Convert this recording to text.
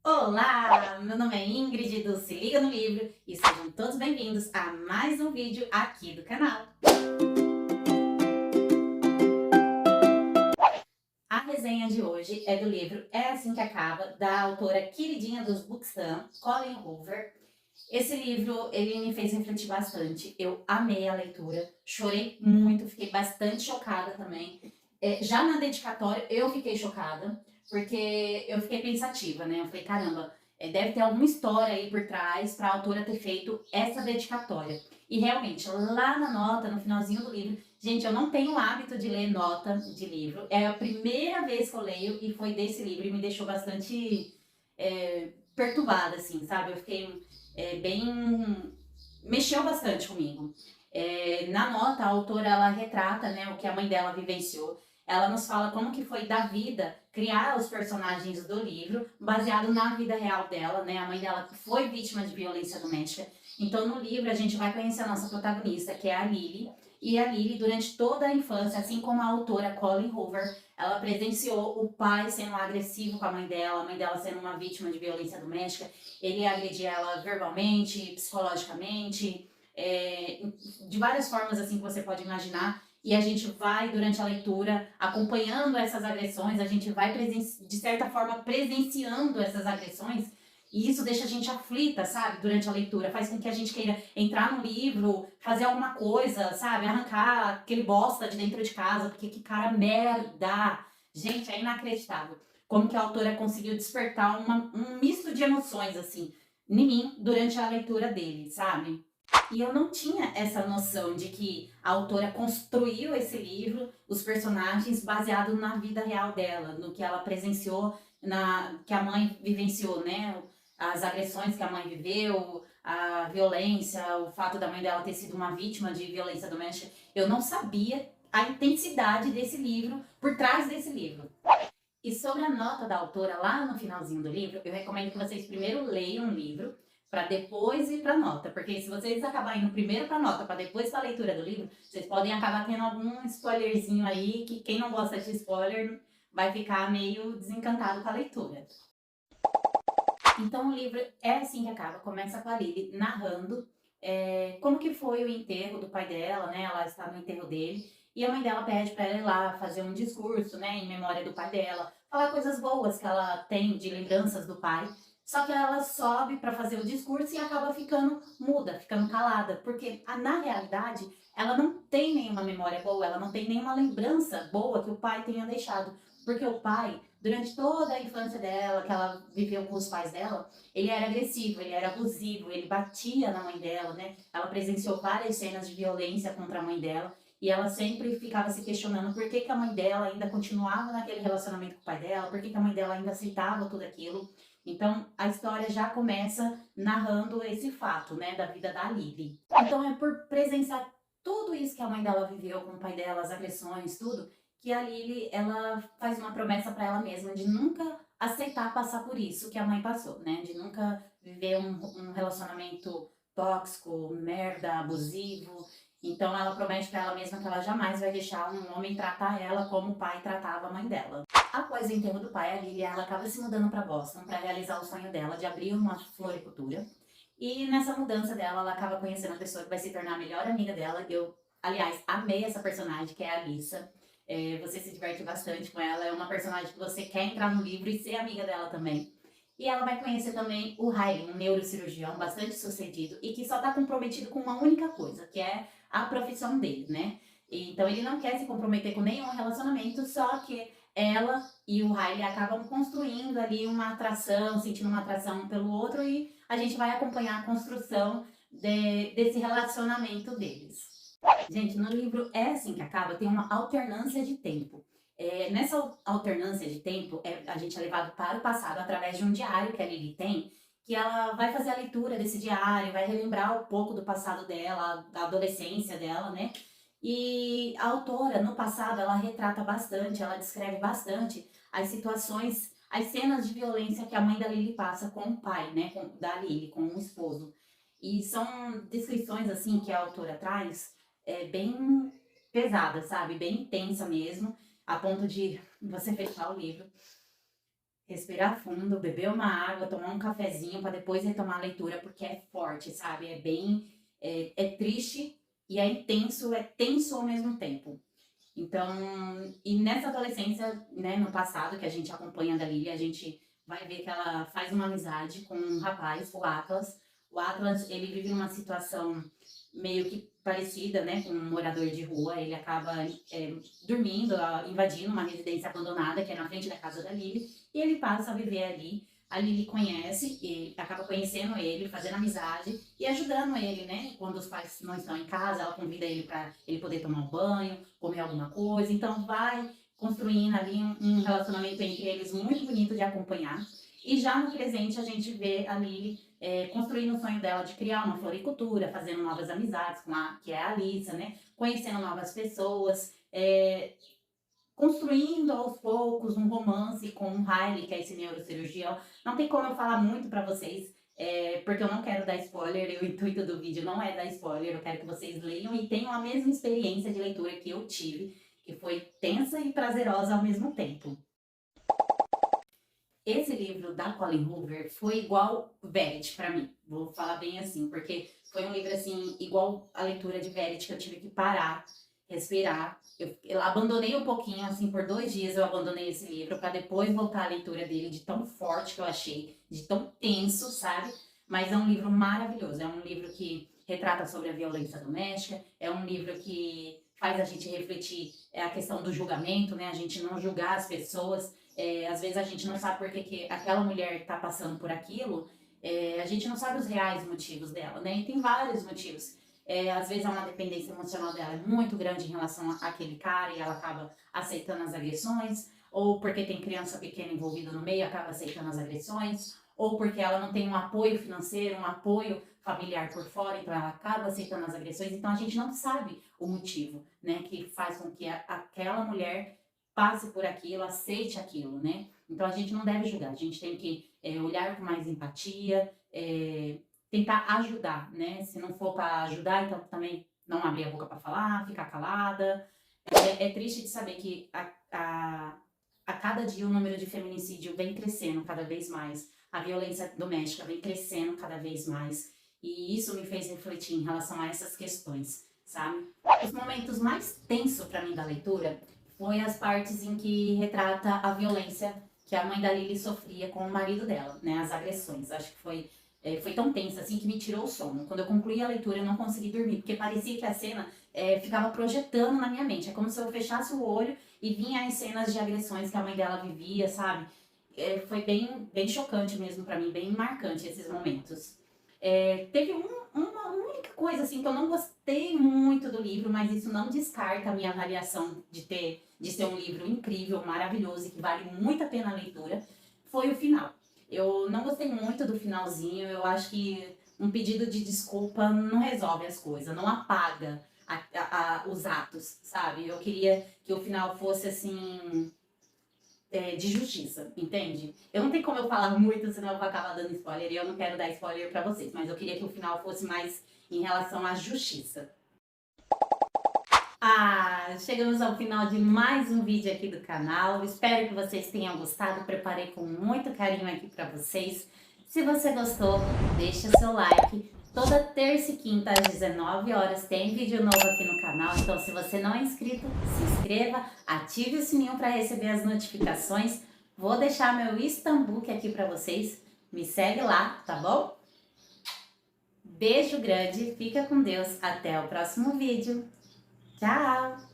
Olá, meu nome é Ingrid do Se Liga no Livro e sejam todos bem-vindos a mais um vídeo aqui do canal. A resenha de hoje é do livro É Assim Que Acaba, da autora queridinha dos Bookstam, Colleen Hoover. Esse livro, ele me fez refletir bastante, eu amei a leitura, chorei muito, fiquei bastante chocada também. Já na dedicatória eu fiquei chocada, porque eu fiquei pensativa, né? Eu falei, caramba, deve ter alguma história aí por trás para a autora ter feito essa dedicatória. E realmente, lá na nota, no finalzinho do livro, gente, eu não tenho o hábito de ler nota de livro. É a primeira vez que eu leio e foi desse livro e me deixou bastante perturbada, assim, sabe? Eu fiquei bem. Mexeu bastante comigo. Na nota, a autora ela retrata, né, o que a mãe dela vivenciou. Ela nos fala como que foi da vida criar os personagens do livro, baseado na vida real dela, né? A mãe dela foi vítima de violência doméstica. Então, no livro, a gente vai conhecer a nossa protagonista, que é a Lily. E a Lily, durante toda a infância, assim como a autora Colleen Hoover, ela presenciou o pai sendo agressivo com a mãe dela sendo uma vítima de violência doméstica. Ele agredia ela verbalmente, psicologicamente, de várias formas assim que você pode imaginar. E a gente vai, durante a leitura, acompanhando essas agressões, a gente vai, de certa forma, presenciando essas agressões. E isso deixa a gente aflita, sabe, durante a leitura. Faz com que a gente queira entrar no livro, fazer alguma coisa, sabe, arrancar aquele bosta de dentro de casa, porque que cara merda. Gente, é inacreditável como que a autora conseguiu despertar um misto de emoções, assim, em mim, durante a leitura dele, sabe? E eu não tinha essa noção de que a autora construiu esse livro, os personagens, baseado na vida real dela, no que ela presenciou, que a mãe vivenciou, né? As agressões que a mãe viveu, a violência, o fato da mãe dela ter sido uma vítima de violência doméstica. Eu não sabia a intensidade desse livro, por trás desse livro. E sobre a nota da autora, lá no finalzinho do livro, eu recomendo que vocês primeiro leiam o livro, para depois ir para a nota. Porque se vocês acabarem indo primeiro para a nota, para depois para a leitura do livro, vocês podem acabar tendo algum spoilerzinho aí, que quem não gosta de spoiler vai ficar meio desencantado com a leitura. Então o livro é assim que acaba, começa com a Lily narrando como que foi o enterro do pai dela, né? Ela está no enterro dele, e a mãe dela pede para ela ir lá fazer um discurso, né, em memória do pai dela, falar coisas boas que ela tem de lembranças do pai. Só que ela sobe para fazer o discurso e acaba ficando muda, ficando calada, porque na realidade ela não tem nenhuma memória boa, ela não tem nenhuma lembrança boa que o pai tenha deixado, porque o pai, durante toda a infância dela, que ela viveu com os pais dela, ele era agressivo, ele era abusivo, ele batia na mãe dela, né? Ela presenciou várias cenas de violência contra a mãe dela e ela sempre ficava se questionando por que a mãe dela ainda continuava naquele relacionamento com o pai dela, por que a mãe dela ainda aceitava tudo aquilo. Então, a história já começa narrando esse fato, né, da vida da Lily. Então, é por presenciar tudo isso que a mãe dela viveu com o pai dela, as agressões, tudo, que a Lily, ela faz uma promessa para ela mesma de nunca aceitar passar por isso que a mãe passou, né? De nunca viver um relacionamento tóxico, merda, abusivo. Então ela promete para ela mesma que ela jamais vai deixar um homem tratar ela como o pai tratava a mãe dela. Após o enterro do pai, a Lily ela acaba se mudando para Boston para realizar o sonho dela de abrir uma floricultura. E nessa mudança dela, ela acaba conhecendo a pessoa que vai se tornar a melhor amiga dela. Eu, aliás, amei essa personagem, que é a Alissa. Você se diverte bastante com ela. É uma personagem que você quer entrar no livro e ser amiga dela também. E ela vai conhecer também o Riley, um neurocirurgião bastante sucedido e que só está comprometido com uma única coisa, que é a profissão dele, né? Então ele não quer se comprometer com nenhum relacionamento, só que ela e o Riley acabam construindo ali uma atração, sentindo uma atração um pelo outro, e a gente vai acompanhar a construção desse relacionamento deles. Gente, no livro É Assim Que Acaba tem uma alternância de tempo. Nessa alternância de tempo, a gente é levado para o passado através de um diário que a Lily tem, que ela vai fazer a leitura desse diário, vai relembrar um pouco do passado dela, da adolescência dela, né? E a autora, no passado, ela retrata bastante, ela descreve bastante as situações, as cenas de violência que a mãe da Lily passa com o pai, né? Da Lily, com o esposo. E são descrições, assim, que a autora traz, bem pesada, sabe? Bem intensa mesmo, a ponto de você fechar o livro. respirar fundo, beber uma água, tomar um cafezinho para depois retomar a leitura, porque é forte, sabe? É bem, é triste e é tenso ao mesmo tempo. Então, e nessa adolescência, né, no passado, que a gente acompanha da Lily, a gente vai ver que ela faz uma amizade com um rapaz, o Atlas. O Atlas, ele vive numa situação meio que parecida, né, com um morador de rua. Ele acaba dormindo, invadindo uma residência abandonada, que é na frente da casa da Lily, e ele passa a viver ali. A Lily conhece, e acaba conhecendo ele, fazendo amizade e ajudando ele, né? Quando os pais não estão em casa, ela convida ele para ele poder tomar um banho, comer alguma coisa. Então vai construindo ali um relacionamento entre eles muito bonito de acompanhar. E já no presente a gente vê a Lily construindo o sonho dela de criar uma floricultura, fazendo novas amizades com que é a Alissa, né? Conhecendo novas pessoas, construindo aos poucos um romance com o Riley, que é esse neurocirurgião. Não tem como eu falar muito para vocês, porque eu não quero dar spoiler, e o intuito do vídeo não é dar spoiler, eu quero que vocês leiam e tenham a mesma experiência de leitura que eu tive, que foi tensa e prazerosa ao mesmo tempo. Esse livro da Colleen Hoover foi igual Verity para mim, vou falar bem assim, porque foi um livro assim, igual a leitura de Verity, que eu tive que parar, respirar. Eu abandonei um pouquinho, assim, por 2 dias eu abandonei esse livro para depois voltar à leitura dele, de tão forte que eu achei, de tão tenso, sabe? Mas é um livro maravilhoso, é um livro que retrata sobre a violência doméstica, é um livro que faz a gente refletir a questão do julgamento, né? A gente não julgar as pessoas. Às vezes a gente não sabe por que aquela mulher está passando por aquilo, a gente não sabe os reais motivos dela, né? E tem vários motivos. Às vezes é uma dependência emocional dela muito grande em relação àquele cara e ela acaba aceitando as agressões, ou porque tem criança pequena envolvida no meio, acaba aceitando as agressões, ou porque ela não tem um apoio financeiro, um apoio familiar por fora, então ela acaba aceitando as agressões. Então a gente não sabe o motivo, né, que faz com que aquela mulher passe por aquilo, aceite aquilo, né? Então a gente não deve julgar, a gente tem que olhar com mais empatia, tentar ajudar, né? Se não for para ajudar, então também não abrir a boca para falar, ficar calada. É triste de saber que a cada dia o número de feminicídio vem crescendo cada vez mais, a violência doméstica vem crescendo cada vez mais, e isso me fez refletir em relação a essas questões, sabe? Os momentos mais tensos para mim da leitura foi as partes em que retrata a violência que a mãe da Lily sofria com o marido dela, né? As agressões. Acho que foi tão tensa assim que me tirou o sono. Quando eu concluí a leitura, eu não consegui dormir, porque parecia que a cena ficava projetando na minha mente. É como se eu fechasse o olho e vinha as cenas de agressões que a mãe dela vivia, sabe? Foi bem chocante mesmo para mim, bem marcante esses momentos. Teve uma única coisa assim que eu não gostei muito do livro, mas isso não descarta a minha avaliação de ser um livro incrível, maravilhoso e que vale muito a pena a leitura, foi o final. Eu não gostei muito do finalzinho, eu acho que um pedido de desculpa não resolve as coisas, não apaga os atos, sabe? Eu queria que o final fosse assim, de justiça, entende? Eu não tenho como eu falar muito, senão eu vou acabar dando spoiler e eu não quero dar spoiler pra vocês, mas eu queria que o final fosse mais em relação à justiça. Chegamos ao final de mais um vídeo aqui do canal. Espero que vocês tenham gostado. Preparei com muito carinho aqui para vocês. Se você gostou, deixa seu like. Toda terça e quinta às 19 horas tem vídeo novo aqui no canal. Então, se você não é inscrito, se inscreva, ative o sininho para receber as notificações. Vou deixar meu Istanbook aqui para vocês. Me segue lá, tá bom? Beijo grande, fica com Deus. Até o próximo vídeo. Tchau!